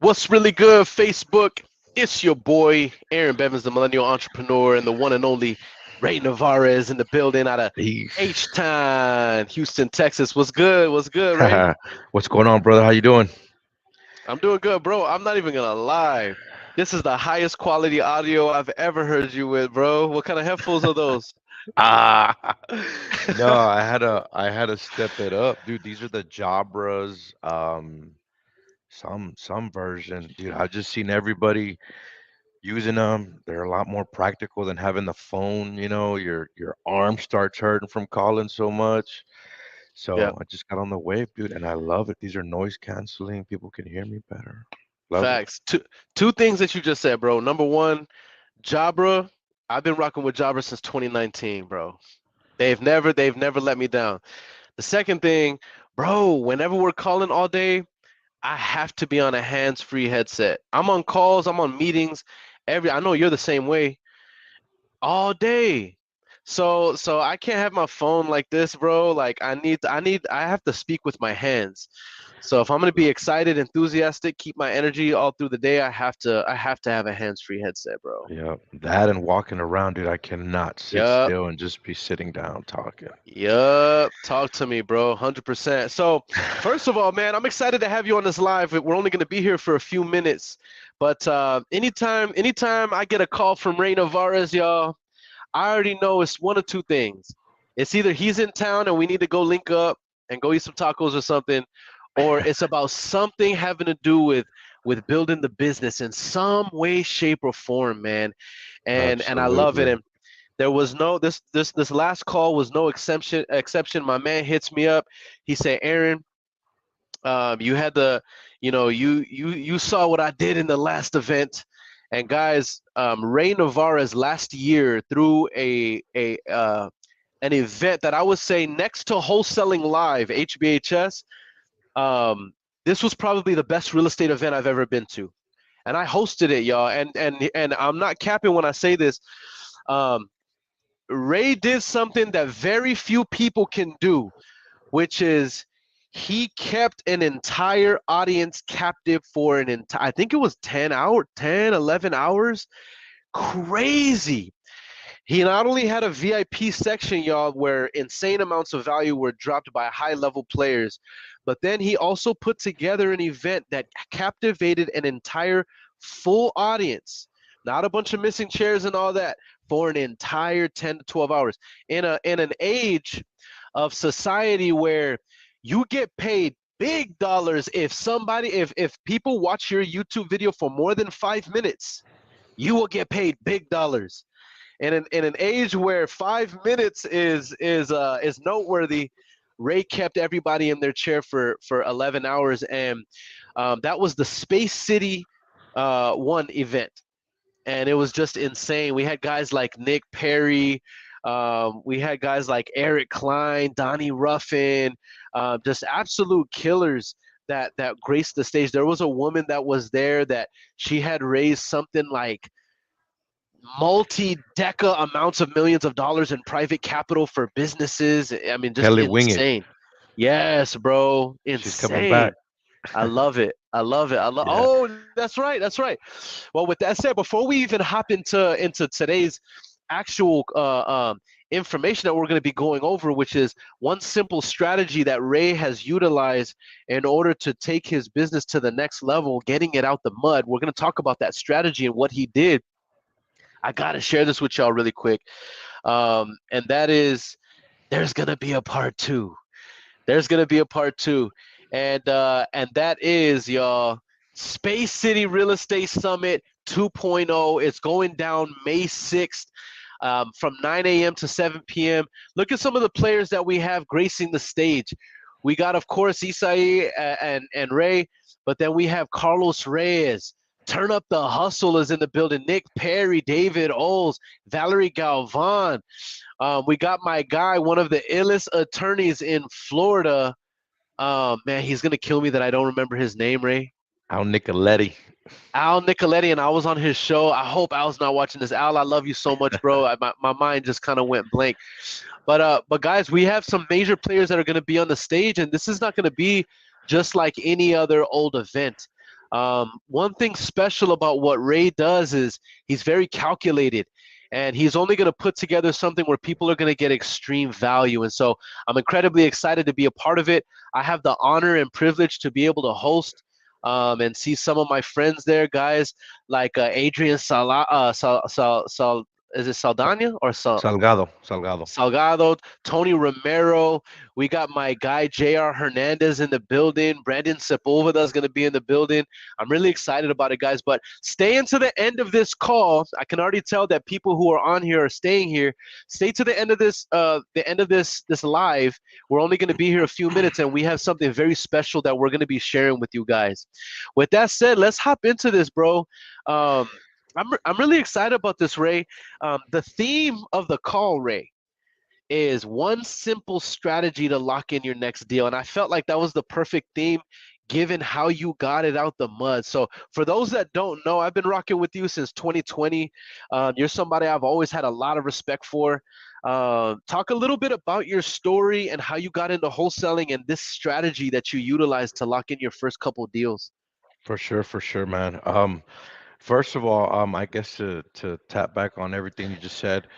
What's really good, Facebook? It's your boy, Aaron Bevins, the millennial entrepreneur, and the one and only Ray Navarez in the building out of Peace. H-Town, Houston, Texas. What's good? What's good, Ray? What's going on, brother? How you doing? I'm doing good, bro. I'm not even gonna lie. This is the highest quality audio I've ever heard you with, bro. What kind of headphones are those? Ah, no, I had to step it up, dude. These are the Jabras, some version, dude. I've just seen everybody using them. They're a lot more practical than having the phone. Your arm starts hurting from calling so much. Yeah, So I just got on the wave, dude, and I love it. These are noise canceling. People can hear me better. Love it. facts. Two things that you just said, bro. Number one, Jabra. I've been rocking with Jabra since 2019, bro. They've never let me down. The second thing, bro, whenever we're calling all day, I have to be on a hands-free headset. I'm on calls, I'm on meetings, I know you're the same way, all day. So I can't have my phone like this, bro. Like I have to speak with my hands. So if I'm gonna be excited, enthusiastic, keep my energy all through the day, I have to have a hands-free headset, bro. Yeah, that and walking around, dude. I cannot sit Yup. still and just be sitting down talking. Yup, talk to me, bro. 100%. So, first of all, man, I'm excited to have you on this live. We're only going to be here for a few minutes, but anytime I get a call from Ray Navarez, y'all, I already know it's one of two things. It's either he's in town and we need to go link up and go eat some tacos or something, or it's about something having to do with building the business in some way, shape, or form, man. And I love it. Absolutely. And there was no this last call was no exception. My man hits me up. He said, Aaron, you had the, you saw what I did in the last event. And guys, Ray Navarez last year threw a an event that I would say next to Wholesaling Live, HBHS. Um, this was probably the best real estate event I've ever been to, and I hosted it, y'all. And I'm not capping when I say this. Um, Ray did something that very few people can do, which is he kept an entire audience captive for an entire, I think it was 11 hours. Crazy. He not only had a VIP section, y'all, where insane amounts of value were dropped by high level players, but then he also put together an event that captivated an entire full audience. Not a bunch of missing chairs and all that, for an entire 10 to 12 hours. In an age of society where you get paid big dollars if people watch your YouTube video for more than 5 minutes, you will get paid big dollars. And in an age where 5 minutes is noteworthy, Ray kept everybody in their chair for 11 hours, and that was the Space City One event, and it was just insane. We had guys like Nick Perry, we had guys like Eric Klein, Donnie Ruffin, just absolute killers that graced the stage. There was a woman that was there that she had raised something like multi-deca amounts of millions of dollars in private capital for businesses. I mean, just Kelly Wingate. insane. Yes, bro, She's coming back. insane. I love it. I love it. I love. Yeah. Oh, that's right. That's right. Well, with that said, before we even hop into today's actual information that we're going to be going over, which is one simple strategy that Ray has utilized in order to take his business to the next level, getting it out the mud. We're going to talk about that strategy and what he did. I got to share this with y'all really quick. And that is, there's going to be a part two. There's going to be a part two. And that is, y'all, Space City Real Estate Summit 2.0. It's going down May 6th, from 9 a.m. to 7 p.m. Look at some of the players that we have gracing the stage. We got, of course, Isai and Ray, but then we have Carlos Reyes. Turn Up the Hustle is in the building. Nick Perry, David Oles, Valerie Galvan. We got my guy, one of the illest attorneys in Florida. Man, he's gonna kill me that I don't remember his name, Ray. Al Nicoletti. Al Nicoletti, and I was on his show. I hope Al's not watching this. Al, I love you so much, bro. My mind just kind of went blank. But guys, we have some major players that are gonna be on the stage, and this is not gonna be just like any other old event. One thing special about what Ray does is he's very calculated, and he's only going to put together something where people are going to get extreme value. And so I'm incredibly excited to be a part of it. I have the honor and privilege to be able to host and see some of my friends there, guys like Adrian is it Sa- Saldana or Salgado, Salgado. Salgado, Tony Romero. We got my guy JR Hernandez in the building. Brandon Sepulveda is going to be in the building. I'm really excited about it, guys. But stay into the end of this call. I can already tell that people who are on here are staying here. Stay to the end of this live. We're only going to be here a few minutes, and we have something very special that we're going to be sharing with you guys. With that said, let's hop into this, bro. Um, I'm really excited about this, Ray. The theme of the call, Ray, is one simple strategy to lock in your next deal. And I felt like that was the perfect theme given how you got it out the mud. So, for those that don't know, I've been rocking with you since 2020. You're somebody I've always had a lot of respect for. Talk a little bit about your story and how you got into wholesaling and this strategy that you utilized to lock in your first couple deals. For sure, man. First of all, I guess to tap back on everything you just said,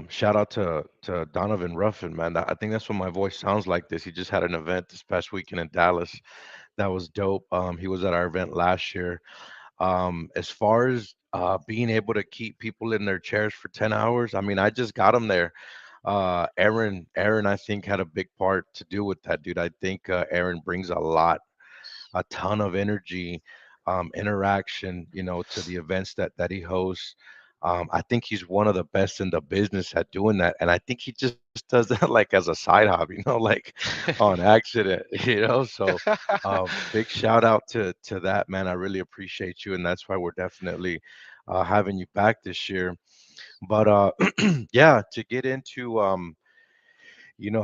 shout out to Donovan Ruffin, man. I think that's what my voice sounds like this. He just had an event this past weekend in Dallas that was dope. He was at our event last year. As far as being able to keep people in their chairs for 10 hours, I mean, I just got him there. Aaron, I think had a big part to do with that, dude. I think Aaron brings a ton of energy, interaction, to the events that he hosts. I think he's one of the best in the business at doing that, and I think he just does that like as a side hobby, like on accident, So, big shout out to that, man. I really appreciate you, and that's why we're definitely having you back this year. But yeah, to get into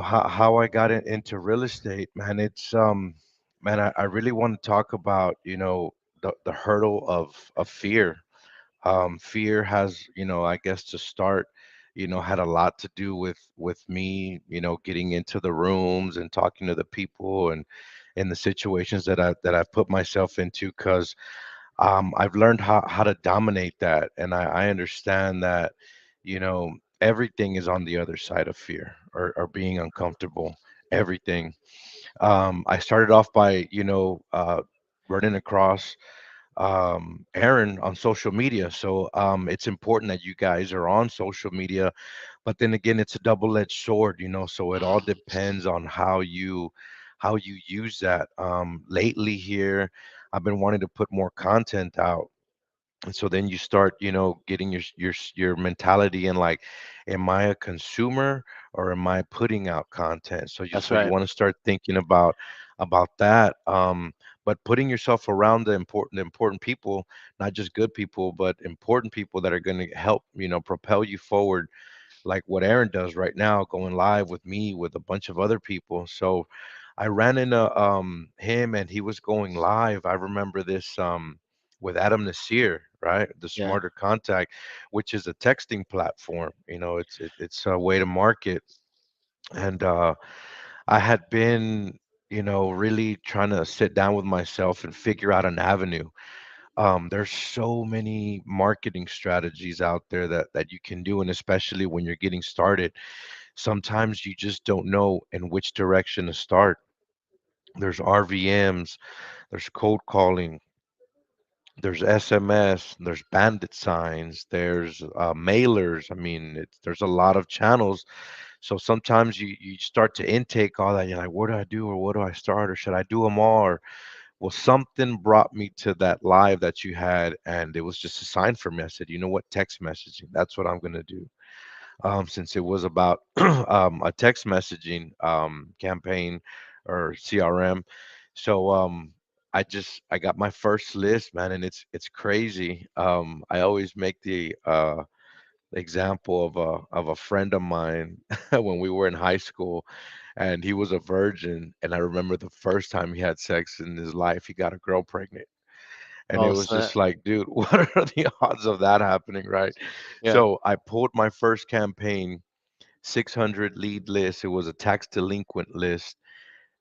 how I got into real estate, man. It's man, I really want to talk about the hurdle of fear. Fear has, I guess to start, had a lot to do with me, getting into the rooms and talking to the people and in the situations that I've put myself into, because I've learned how to dominate that, and I understand that, everything is on the other side of fear or being uncomfortable. Everything. I started off by, running across Aaron on social media. So it's important that you guys are on social media, but then again, it's a double-edged sword, So it all depends on how you use that. Lately here, I've been wanting to put more content out, and so then you start, getting your mentality in, like, am I a consumer or am I putting out content? So you That's so you right. want to start thinking about that. But putting yourself around the important people, not just good people, but important people that are going to help, propel you forward, like what Aaron does right now, going live with me with a bunch of other people. So I ran into him and he was going live. I remember this with Adam Nasir, right? The Yeah. Smarter Contact, which is a texting platform. It's a way to market. And I had been, really trying to sit down with myself and figure out an avenue. There's so many marketing strategies out there that you can do, and especially when you're getting started, sometimes you just don't know in which direction to start. There's RVMs, there's cold calling, there's SMS, there's bandit signs, there's mailers. I mean, there's a lot of channels. So sometimes you start to intake all that. You're like, what do I do, or what do I start, or should I do them all? Or, well, something brought me to that live that you had, and it was just a sign for me. I said, you know what, text messaging. That's what I'm gonna do. Since it was about a text messaging campaign or CRM. So I got my first list, man, and it's crazy. I always make the example of a friend of mine when we were in high school, and he was a virgin, and I remember the first time he had sex in his life, he got a girl pregnant. And it Oh, was snap. just like, dude, what are the odds of that happening, right? Yeah. So I pulled my first campaign, 600 lead list. It was a tax delinquent list.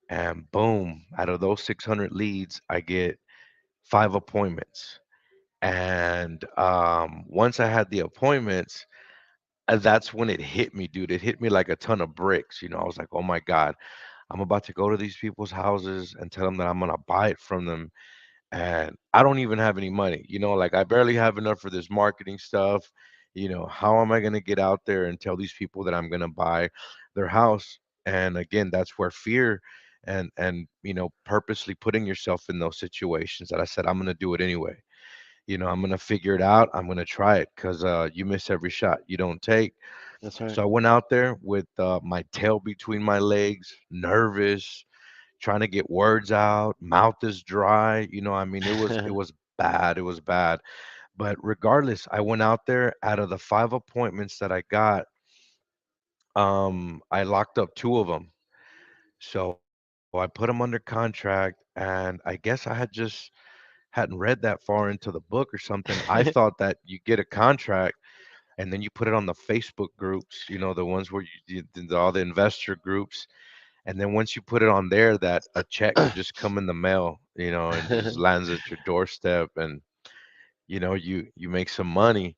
And boom, out of those 600 leads, I get 5 appointments. And once I had the appointments, that's when it hit me, dude. It hit me like a ton of bricks. I was like, oh my God, I'm about to go to these people's houses and tell them that I'm going to buy it from them. And I don't even have any money. Like I barely have enough for this marketing stuff. How am I going to get out there and tell these people that I'm going to buy their house? And again, that's where fear and purposely putting yourself in those situations that I said I'm going to do it anyway. I'm going to figure it out. I'm going to try it because you miss every shot you don't take. That's right. So I went out there with my tail between my legs, nervous, trying to get words out, mouth is dry. I mean, it was bad. It was bad. But regardless, I went out there. Out of the 5 appointments that I got, I locked up two of them. So I put them under contract, and I guess I hadn't read that far into the book or something. I thought that you get a contract and then you put it on the Facebook groups, the ones where all the investor groups. And then once you put it on there, that a check could just come in the mail, and just lands at your doorstep, and you make some money.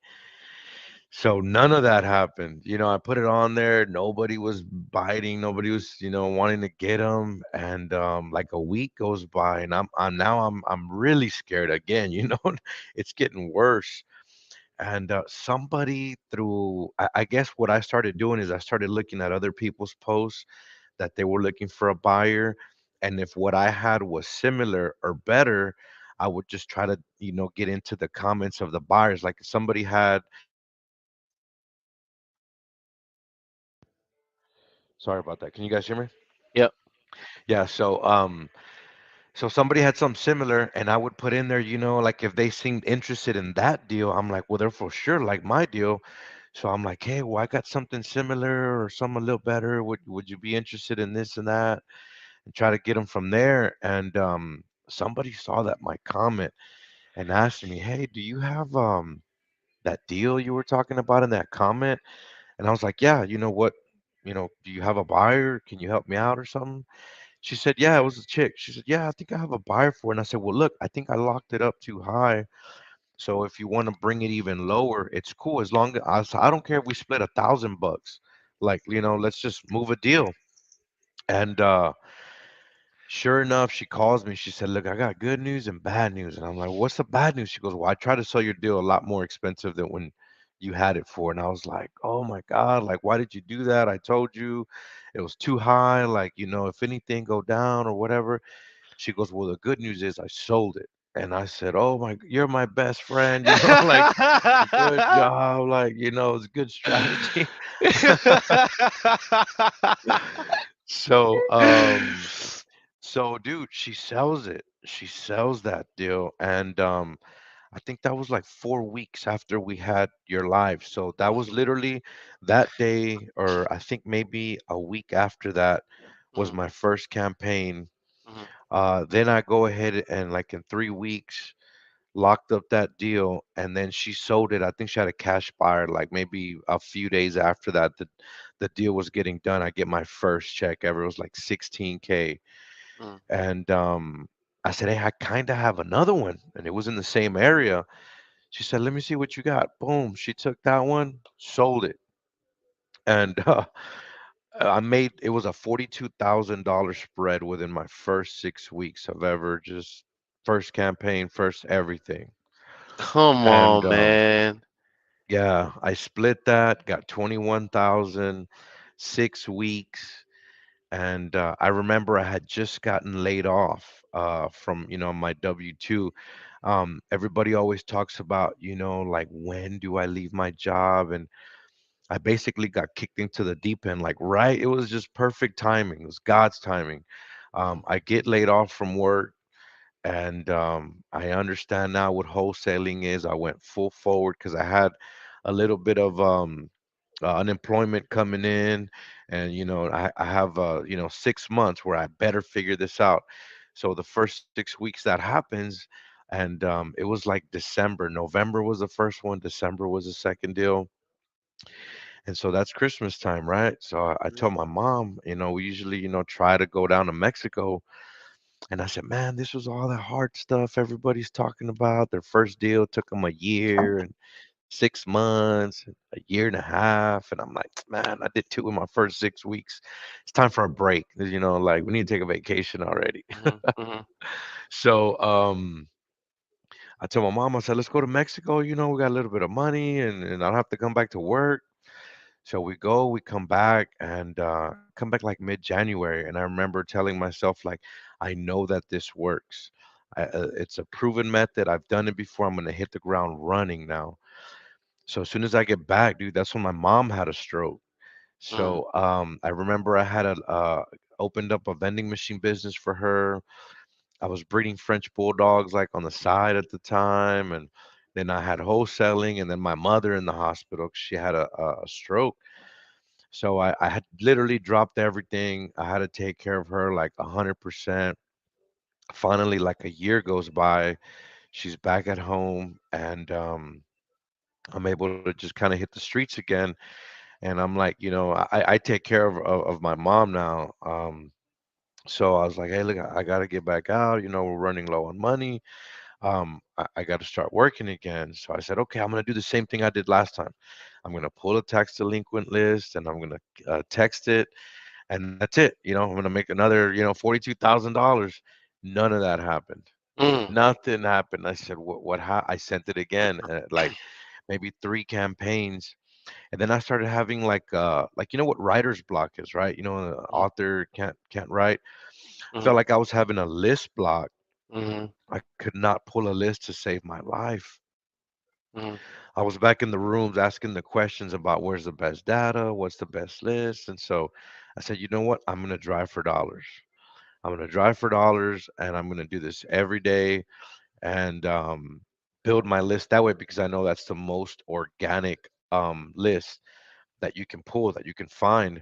So none of that happened. I put it on there. Nobody was biting. Nobody was, wanting to get them. And like a week goes by, and I'm really scared again. It's getting worse. And somebody through, I guess what I started doing is I started looking at other people's posts that they were looking for a buyer. And if what I had was similar or better, I would just try to, get into the comments of the buyers. Like if somebody had, sorry about that. Can you guys hear me? Yep. Yeah. So somebody had something similar, and I would put in there, like if they seemed interested in that deal, I'm like, well, they're for sure like my deal. So I'm like, hey, well, I got something similar or something a little better. Would you be interested in this and that? And try to get them from there. And somebody saw that my comment and asked me, hey, do you have that deal you were talking about in that comment? And I was like, yeah, you know what? Do you have a buyer? Can you help me out or something? She said, yeah, it was a chick. She said, yeah, I think I have a buyer for it. And I said, well, look, I think I locked it up too high. So if you want to bring it even lower, it's cool. As long as I don't care if we split $1,000. Like, let's just move a deal. And sure enough, she calls me. She said, look, I got good news and bad news. And I'm like, what's the bad news? She goes, well, I tried to sell your deal a lot more expensive than when you had it for. And I was like, oh my God, like, why did you do that? I told you it was too high. Like, if anything go down or whatever. She goes, well, the good news is I sold it. And I said, oh my, you're my best friend, like, good job. Like, it's good strategy. So, dude, she sells it. She sells that deal. And I think that was like 4 weeks after we had your live. So that was Mhm, literally that day, or I think maybe a week after that was mhm, my first campaign. mhm. Then I go ahead and like in 3 weeks locked up that deal, and then she sold it. I think she had a cash buyer. Like maybe a few days after that, the deal was getting done. I get my first check ever. It was like 16K, Mm. and I said, hey, I kind of have another one, and it was in the same area. She said, let me see what you got. Boom, she took that one, sold it, and I made it was a $42,000 spread within my first 6 weeks of ever just first campaign, first everything. Come And on, man. yeah, I split that, got 21,000, 6 weeks. And I remember I had just gotten laid off from, my W-2. Everybody always talks about, like when do I leave my job? And I basically got kicked into the deep end, like right. It was just perfect timing. It was God's timing. Mhm, I get laid off from work, and I understand now what wholesaling is. I went full forward because I had a little bit of unemployment coming in, and I have 6 months where I better figure this out. So the first 6 weeks that happens, and it was like December, November was the first one, December was the second deal. And so that's Christmas time, right? So I mhm. told my mom, we usually, try to go down to Mexico. And I said, man, this was all that hard stuff everybody's talking about. Their first deal took them a year and 6 months, a year and a half. And I'm like, man, I did two in my first 6 weeks. It's time for a break. Like we need to take a vacation already. Mhm. Mhm. So I told my mom, I said, let's go to Mexico. We got a little bit of money and I don't have to come back to work. So we come back and come back like mid-January. And I remember telling myself, like, I know that this works. It's a proven method. I've done it before. I'm going to hit the ground running now. So as soon as I get back, dude, that's when my mom had a stroke. Mm. So I remember I had opened up a vending machine business for her. I was breeding French bulldogs like on the side at the time, and then I had wholesaling, and then my mother in the hospital 'cause she had a stroke. So I had literally dropped everything. I had to take care of her like 100%. Finally, like a year goes by, she's back at home, and I'm able to just kind of hit the streets again. And I'm like, I take care of my mom now. So I was like, hey, look, I got to get back out. We're running low on money. I got to start working again. So I said, okay, I'm going to do the same thing I did last time. I'm going to pull a tax delinquent list and I'm going to text it, and that's it. I'm going to make another, $42,000. None of that happened. Mm. Nothing happened. I said, I sent it again, like maybe three campaigns. And then I started having like what writer's block is, right? An Mhm. author can't write. Felt Mhm. like I was having a list block. Mhm. I could not pull a list to save my life. Mhm. I was back in the rooms asking the questions about where's the best data, what's the best list. And so I said, you know what? I'm going to drive for dollars. I'm going to drive for dollars and I'm going to do this every day and build my list that way because I know that's the most organic list that you can pull, that you can find.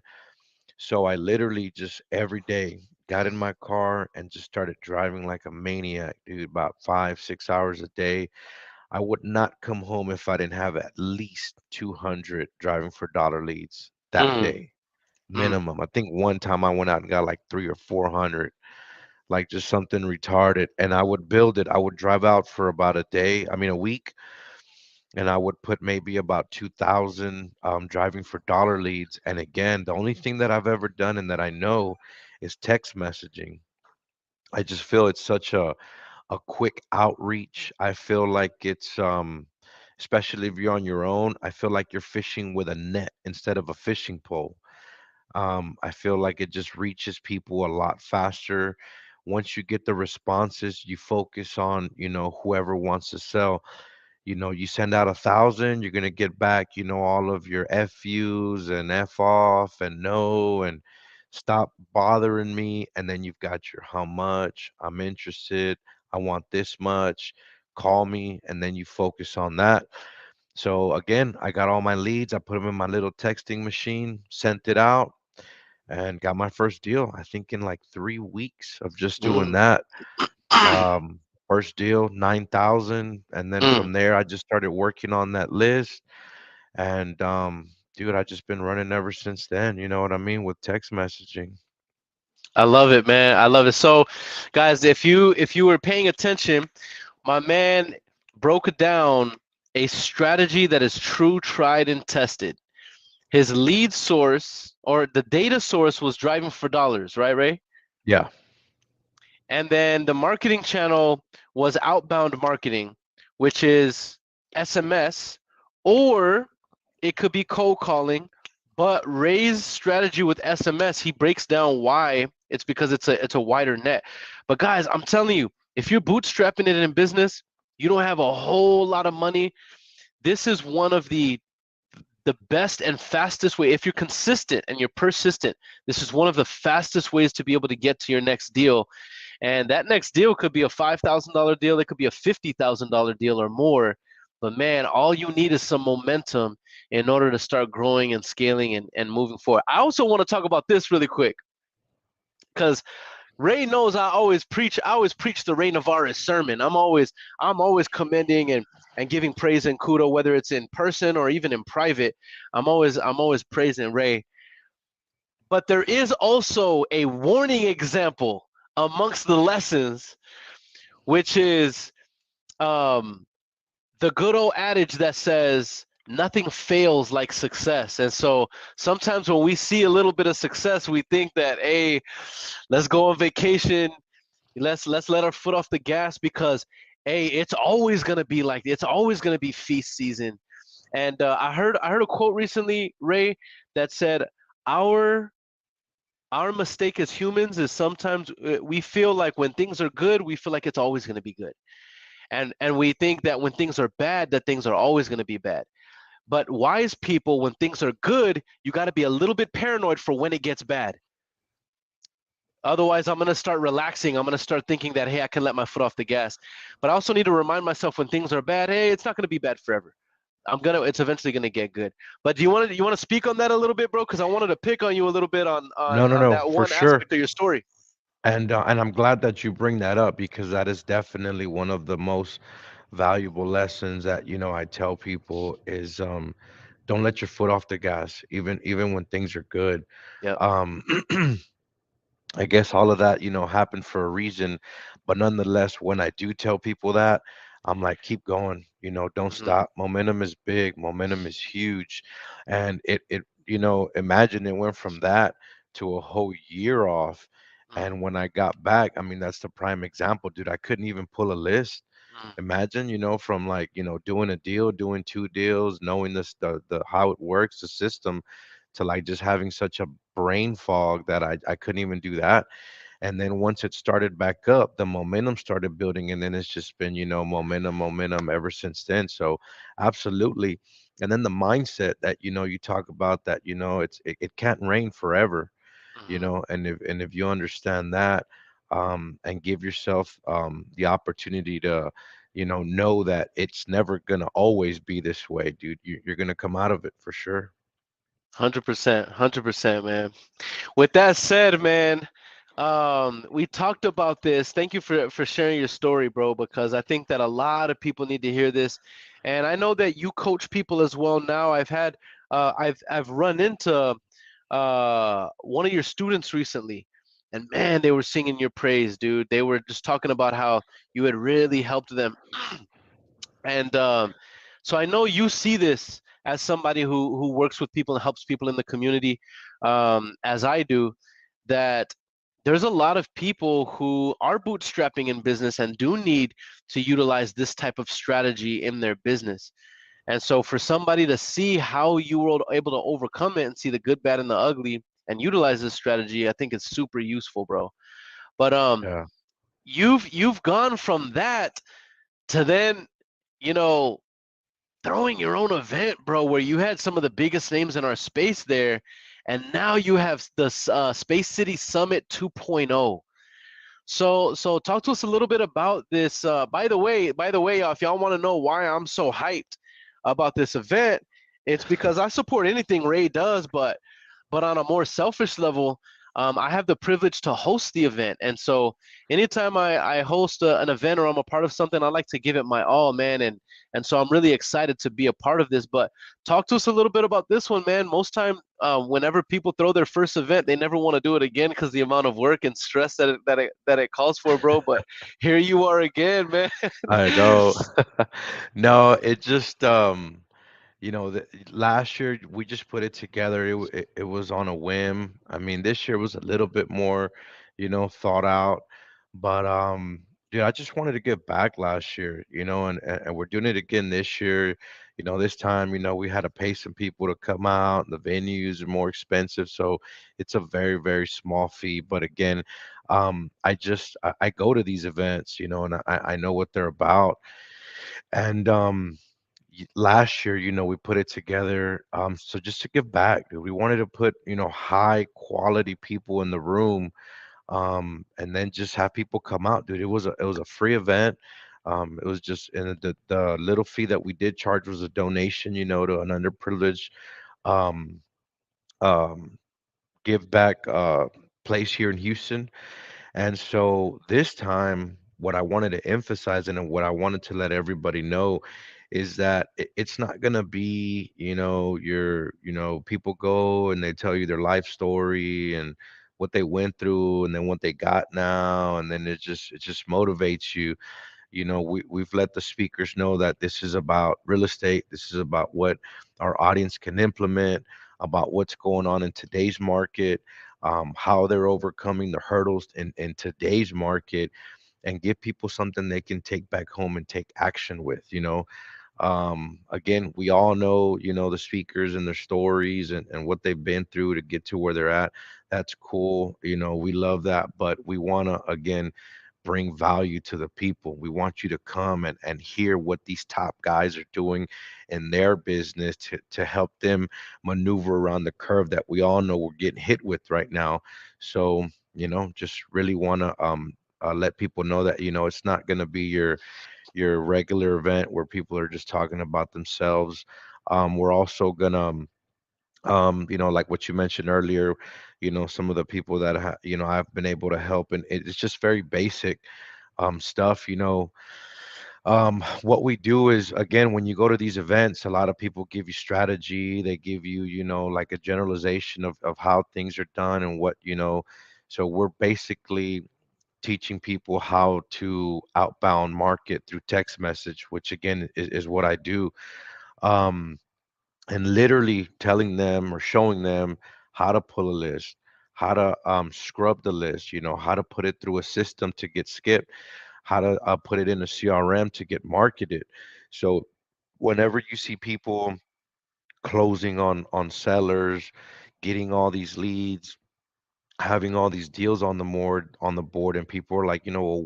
So I literally just every day got in my car and just started driving like a maniac, dude, about 5, 6 hours a day. I would not come home if I didn't have at least 200 driving for dollar leads that Mm. day, Mm. minimum. I think one time I went out and got like 3 or 400, like just something retarded. And I would build it. I would drive out for about a day, I mean, a week, and I would put maybe about 2,000 driving for dollar leads. And again, the only thing that I've ever done and that I know is text messaging. I just feel it's such a quick outreach. I feel like it's especially if you're on your own, I feel like you're fishing with a net instead of a fishing pole. I feel like it just reaches people a lot faster. Once you get the responses, you focus on, whoever wants to sell. You send out 1,000, you're gonna get back, all of your FUs and F off and no and stop bothering me. And then you've got your how much, I'm interested, I want this much, call me, and then you focus on that. So again, I got all my leads, I put them in my little texting machine, sent it out, and got my first deal, I think in like 3 weeks of just doing Mm. that. Um, First deal, 9,000, and then Mm. from there, I just started working on that list, and, dude, I just been running ever since then, you know what I mean, with text messaging. I love it, man. I love it. So, guys, if you were paying attention, my man broke down a strategy that is true, tried, and tested. His lead source or the data source was driving for dollars, right, Ray? Yeah, And then the marketing channel was outbound marketing, which is SMS, or it could be cold calling. But Ray's strategy with SMS, he breaks down why it's because it's a wider net. But guys, I'm telling you, if you're bootstrapping it in business, you don't have a whole lot of money. This is one of the best and fastest way. If you're consistent and you're persistent, this is one of the fastest ways to be able to get to your next deal. And that next deal could be a $5,000 deal, it could be a $50,000 deal or more. But man, all you need is some momentum in order to start growing and scaling and moving forward. I also want to talk about this really quick because Ray knows I always preach the Ray Navarez sermon. I'm always commending and giving praise and kudo, whether it's in person or even in private. I'm always praising Ray. But there is also a warning example amongst the lessons, which is um, the good old adage that says nothing fails like success. And so sometimes when we see a little bit of success, we think that, hey, let's go on vacation. Let's let our foot off the gas because hey, it's always gonna be like it's always gonna be feast season. And I heard a quote recently, Ray, that said our our mistake as humans is sometimes we feel like when things are good, we feel like it's always going to be good, and we think that when things are bad, that things are always going to be bad. But wise people, when things are good, you got to be a little bit paranoid for when it gets bad. Otherwise, I'm going to start relaxing. I'm going to start thinking that, hey, I can let my foot off the gas. But I also need to remind myself when things are bad, hey, it's not going to be bad forever. It's eventually gonna get good. But do you want to speak on that a little bit, bro? Because I wanted to pick on you a little bit on No, no, no, that for one sure. aspect of your story. And I'm glad that you bring that up because that is definitely one of the most valuable lessons that, I tell people is don't let your foot off the gas, even when things are good. Yep. Um, I guess all of that, happened for a reason. But nonetheless, when I do tell people that, I'm like, keep going, don't Hmm. stop. Momentum is big, momentum is huge. And imagine it went from that to a whole year off. And when I got back, I mean, that's the prime example, dude. I couldn't even pull a list. Imagine, from like, doing a deal, doing two deals, knowing the how it works, the system, to like just having such a brain fog that I couldn't even do that. And then once it started back up, the momentum started building, and then it's just been, momentum, momentum ever since then. So absolutely. And then the mindset that, you talk about that, it can't rain forever, Hmm. and if you understand that, and give yourself the opportunity to, know that it's never gonna always be this way, dude. You're gonna come out of it for sure. 100%, 100%, man. With that said, man, we talked about this. Thank you for sharing your story, bro, because I think that a lot of people need to hear this. And I know that you coach people as well now. I've run into one of your students recently, and man, they were singing your praise, dude. They were just talking about how you had really helped them. And so I know you see this as somebody who works with people and helps people in the community, as I do, that there's a lot of people who are bootstrapping in business and do need to utilize this type of strategy in their business. And so for somebody to see how you were able to overcome it and see the good, bad, and the ugly and utilize this strategy, I think it's super useful, bro. But Yeah. you've gone from that to then, you know, throwing your own event, bro, where you had some of the biggest names in our space there, and now you have the Space City Summit 2.0. So talk to us a little bit about this. By the way, if y'all want to know why I'm so hyped about this event, it's because I support anything Ray does, but on a more selfish level, I have the privilege to host the event, and so anytime I host an event or I'm a part of something, I like to give it my all, man, and so I'm really excited to be a part of this. But talk to us a little bit about this one, man. Most time, whenever people throw their first event, they never want to do it again because the amount of work and stress that it calls for, bro. But here you are again, man. I know. No, it just last year we just put it together. It was on a whim. I mean, this year was a little bit more, thought out. But dude, I just wanted to give back last year, and we're doing it again this year. This time, we had to pay some people to come out. The venues are more expensive, so it's a very, very small fee. But again, I go to these events, and I know what they're about. And last year, we put it together. So just to give back, dude, we wanted to put, high quality people in the room, and then just have people come out, dude. It was a free event. It was just, and the little fee that we did charge was a donation, to an underprivileged um, um, give back place here in Houston. And so this time, what I wanted to emphasize and what I wanted to let everybody know is that it's not gonna be, people go and they tell you their life story and what they went through and then what they got now, and then it just motivates you. You know, we've let the speakers know that this is about real estate. This is about what our audience can implement, about what's going on in today's market, how they're overcoming the hurdles in today's market, and give people something they can take back home and take action with, you know. Again, we all know, you know, the speakers and their stories and what they've been through to get to where they're at. That's cool. You know, we love that, but we want to, again, bring value to the people. We want you to come and hear what these top guys are doing in their business to help them maneuver around the curve that we all know we're getting hit with right now. So, you know, just really want to let people know that, you know, it's not going to be your regular event where people are just talking about themselves. We're also gonna, you know, like what you mentioned earlier, you know, some of the people that you know, I've been able to help, and it's just very basic stuff. You know, what we do is, again, when you go to these events, a lot of people give you strategy. They give you, you know, like a generalization of how things are done and what, you know. So we're basically teaching people how to outbound market through text message, which again is what I do. Um, and literally telling them or showing them how to pull a list, how to scrub the list, you know, how to put it through a system to get skipped, how to put it in a CRM to get marketed. So whenever you see people closing on sellers, getting all these leads, having all these deals on the board, and people are like, you know, well,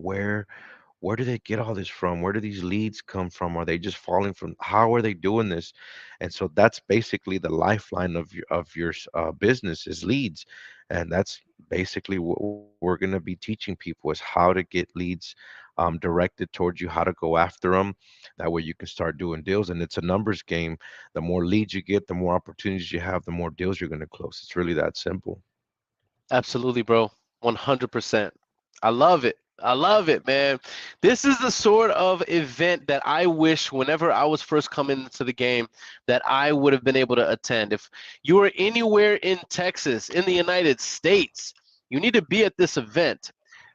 where do they get all this from? Where do these leads come from? Are they just falling from? How are they doing this? And so that's basically the lifeline of your business is leads, and that's basically what we're going to be teaching people is how to get leads directed towards you, how to go after them. That way you can start doing deals, and it's a numbers game. The more leads you get, the more opportunities you have, the more deals you're going to close. It's really that simple. Absolutely, bro. 100%. I love it. I love it, man. This is the sort of event that I wish whenever I was first coming into the game that I would have been able to attend. If you were anywhere in Texas, in the United States, you need to be at this event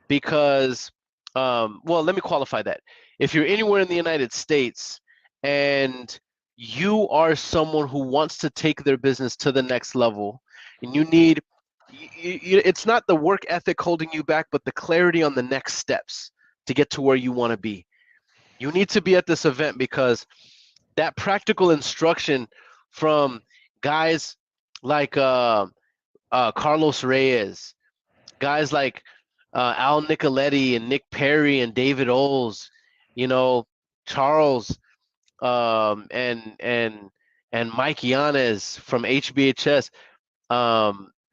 because, well, let me qualify that. If you're anywhere in the United States and you are someone who wants to take their business to the next level, and you need it's not the work ethic holding you back, but the clarity on the next steps to get to where you want to be. You need to be at this event because that practical instruction from guys like Carlos Reyes, guys like Al Nicoletti and Nick Perry and David Oles, you know, Charles and Mike Yanez from HBHS.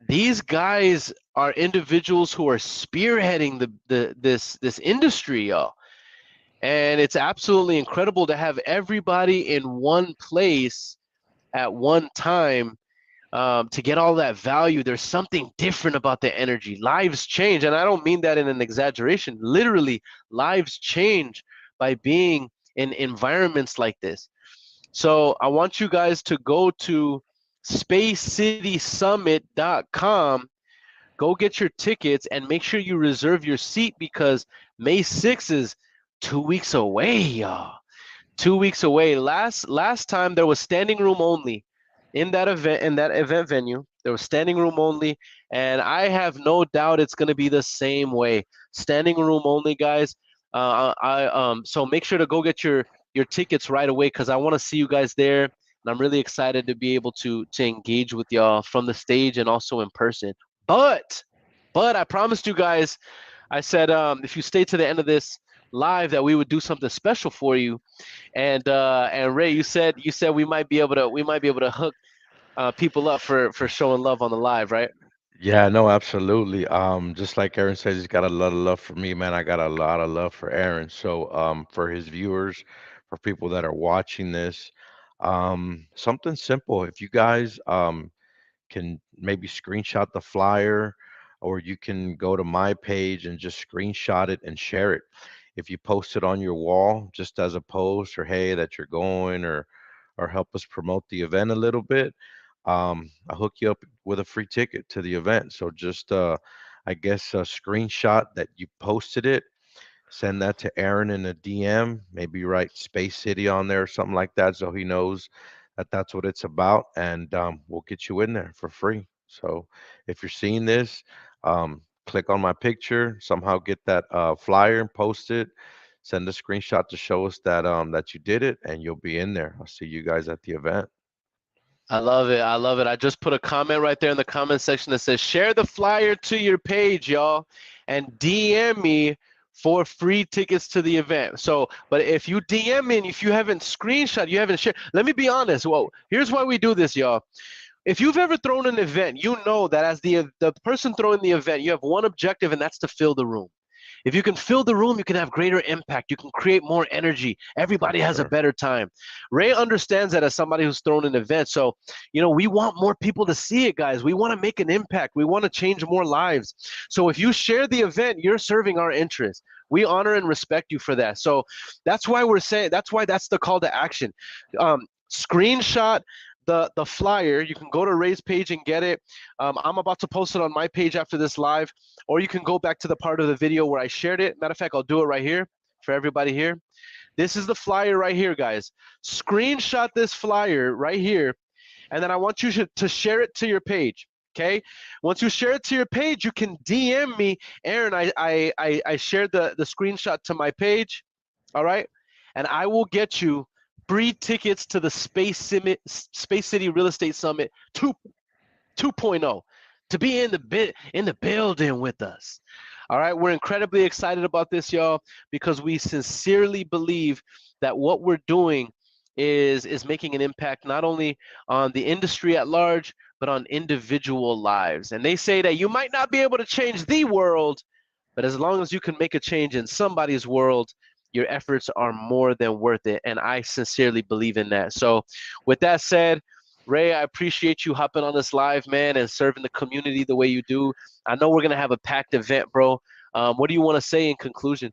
These guys are individuals who are spearheading this industry, y'all. And it's absolutely incredible to have everybody in one place at one time to get all that value. There's something different about the energy. Lives change, and I don't mean that in an exaggeration. Literally, lives change by being in environments like this. So I want you guys to go to spacecitysummit.com, go get your tickets, and make sure you reserve your seat because May 6th is 2 weeks away, y'all. 2 weeks away. Last time there was standing room only in that event venue. There was standing room only, and I have no doubt it's going to be the same way. Standing room only, guys. So make sure to go get your tickets right away because I want to see you guys there, and I'm really excited to be able to engage with y'all from the stage and also in person. But I promised you guys, I said if you stay to the end of this live that we would do something special for you. And Ray, you said we might be able to hook people up for showing love on the live, right? Yeah, no, absolutely. Just like Aaron says, he's got a lot of love for me, man. I got a lot of love for Aaron. So, for his viewers, for people that are watching this, something simple. If you guys can maybe screenshot the flyer, or you can go to my page and just screenshot it and share it. If you post it on your wall, just as a post, or hey, that you're going, or help us promote the event a little bit. I'll hook you up with a free ticket to the event. So just I guess a screenshot that you posted it, send that to Aaron in a DM, maybe write Space City on there or something like that so he knows that that's what it's about, and we'll get you in there for free. So if you're seeing this, click on my picture, somehow get that flyer and post it. Send a screenshot to show us that that you did it, and you'll be in there. I'll see you guys at the event. I love it. I love it. I just put a comment right there in the comment section that says, share the flyer to your page, y'all, and DM me for free tickets to the event. So, but if you DM me and if you haven't screenshot, you haven't shared, let me be honest. Well, here's why we do this, y'all. If you've ever thrown an event, you know that as the person throwing the event, you have one objective, and that's to fill the room. If you can fill the room, you can have greater impact. You can create more energy. Everybody has a better time. Ray understands that as somebody who's thrown an event. So, we want more people to see it, guys. We want to make an impact. We want to change more lives. So if you share the event, you're serving our interests. We honor and respect you for that. So that's why that's the call to action. Screenshot the flyer. You can go to Ray's page and get it. I'm about to post it on my page after this live, or you can go back to the part of the video where I shared it. Matter of fact, I'll do it right here for everybody here. This is the flyer right here, guys. Screenshot this flyer right here, and then I want you to share it to your page. Okay. Once you share it to your page, you can DM me, Aaron. I shared the screenshot to my page. All right, and I will get you free tickets to the Space City Real Estate Summit 2.0 to be in the building with us. All right, we're incredibly excited about this, y'all, because we sincerely believe that what we're doing is making an impact not only on the industry at large, but on individual lives. And they say that you might not be able to change the world, but as long as you can make a change in somebody's world, your efforts are more than worth it. And I sincerely believe in that. So with that said, Ray, I appreciate you hopping on this live, man, and serving the community the way you do. I know we're going to have a packed event, bro. What do you want to say in conclusion?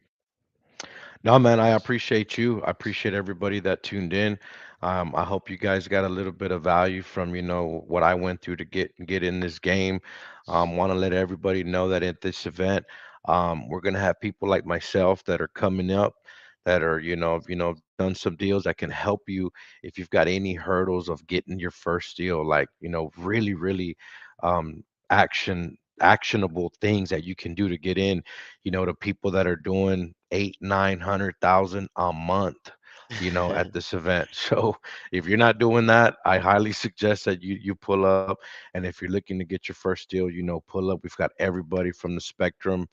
No, man, I appreciate you. I appreciate everybody that tuned in. I hope you guys got a little bit of value from, what I went through to get in this game. Want to let everybody know that at this event, we're gonna have people like myself that are coming up, that are, done some deals that can help you if you've got any hurdles of getting your first deal, like, really, really actionable things that you can do to get in, to people that are doing 800,000-900,000 a month, at this event. So if you're not doing that, I highly suggest that you pull up. And if you're looking to get your first deal, pull up. We've got everybody from the spectrum.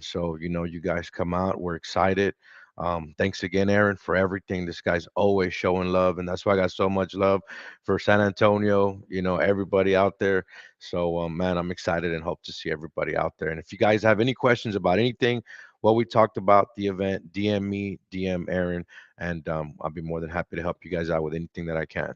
So you guys come out. We're excited. Thanks again, Aaron, for everything. This guy's always showing love, and that's why I got so much love for San Antonio, everybody out there. So man, I'm excited and hope to see everybody out there. And if you guys have any questions about anything what we talked about the event, DM me, DM Aaron, and I'll be more than happy to help you guys out with anything that I can.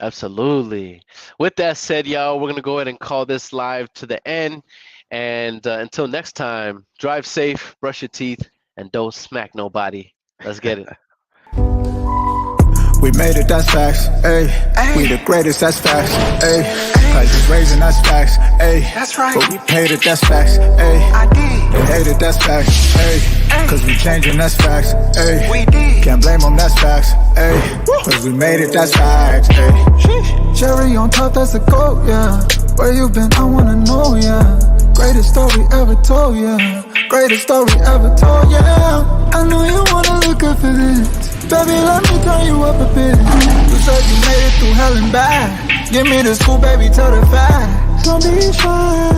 Absolutely. With that said, y'all, we're going to go ahead and call this live to the end. And until next time, drive safe, brush your teeth, and don't smack nobody. Let's get it. We made it, that's facts, ayy. We the greatest, that's facts, ayy. Prices raising, that's facts, ayy. That's right. But we paid it, that's facts, ayy. I did. They hate it, that's facts, ayy. Cause we changing, that's facts, ayy. We did. Can't blame them, that's facts, ayy. Cause we made it, that's facts, ayy. Cherry on top, that's a goat, yeah. Where you been, I wanna know, yeah. Greatest story ever told, yeah. Greatest story ever told, yeah. I know you wanna look up for this. Baby, let me turn you up a bit. You said you made it through hell and back. Give me the scoop, baby, tell the facts. Don't be shy.